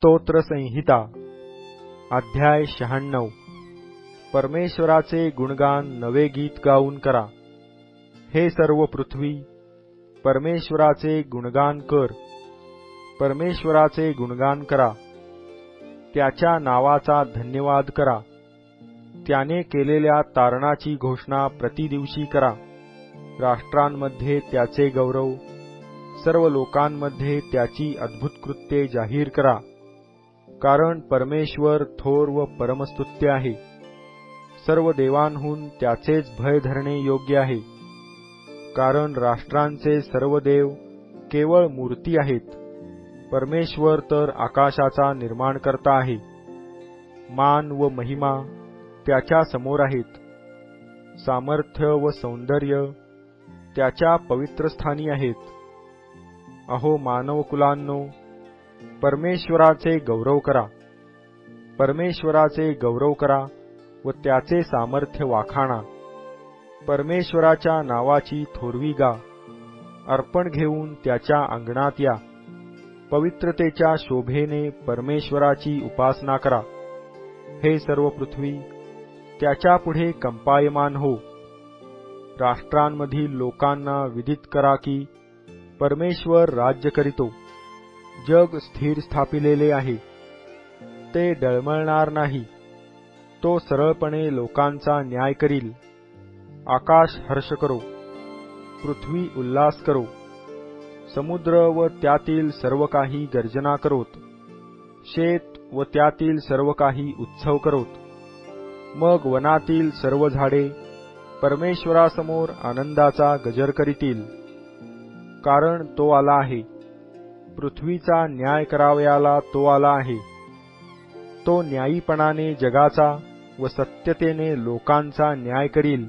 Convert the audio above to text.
स्तोत्र संहिता अध्याय 96 परमेश्वराचे गुणगान नवे गीत गाऊन करा। हे सर्व पृथ्वी परमेश्वराचे गुणगान कर। परमेश्वराचे गुणगान करा, त्याच्या नावाचा धन्यवाद करा। त्याने केलेल्या तारणाची घोषणा प्रतिदिवशी करा। राष्ट्रांमध्ये त्याचे गौरव, सर्व लोकांमध्ये त्याची अद्भुत कृत्ये जाहीर करा। कारण परमेश्वर थोर व परमस्तुत्य आहे। सर्व देवांहून त्याचेच भय धरणे योग्य आहे। कारण राष्ट्रांचे सर्व देव केवळ मूर्ती आहेत, परमेश्वर तर आकाशाचा निर्माणकर्ता आहे। मान व महिमा त्याच्या समोर आहेत, सामर्थ्य व सौंदर्य त्याच्या पवित्रस्थानी आहेत। अहो मानवकुलांनो, परमेश्वराचे गौरव करा। परमेश्वराचे गौरव करा व त्याचे सामर्थ्य वाखाणा। परमेश्वराच्या नावाची थोरवी गा। अर्पण घेऊन त्याच्या अंगणात या। पवित्रतेच्या शोभेने परमेश्वराची उपासना करा। हे सर्व पृथ्वी त्याच्या पुढे कंपायमान हो। राष्ट्रांमधील लोकांना विदित करा की परमेश्वर राज्य करीतो। जग स्थिर स्थापिलेले आहे, ते डळमळणार नाही। तो सरळपणे लोकांचा न्याय करील। आकाश हर्ष करो, पृथ्वी उल्हास करो। समुद्र व त्यातील सर्व काही गर्जना करोत। शेत व त्यातील सर्व काही उत्सव करोत। मग वनातील सर्व झाडे परमेश्वरासमोर आनंदाचा गजर करीतील। कारण तो आला आहे, पृथ्वीचा न्याय करावयाला तो आला आहे। तो न्यायीपणाने जगाचा व सत्यतेने लोकांचा न्याय करील।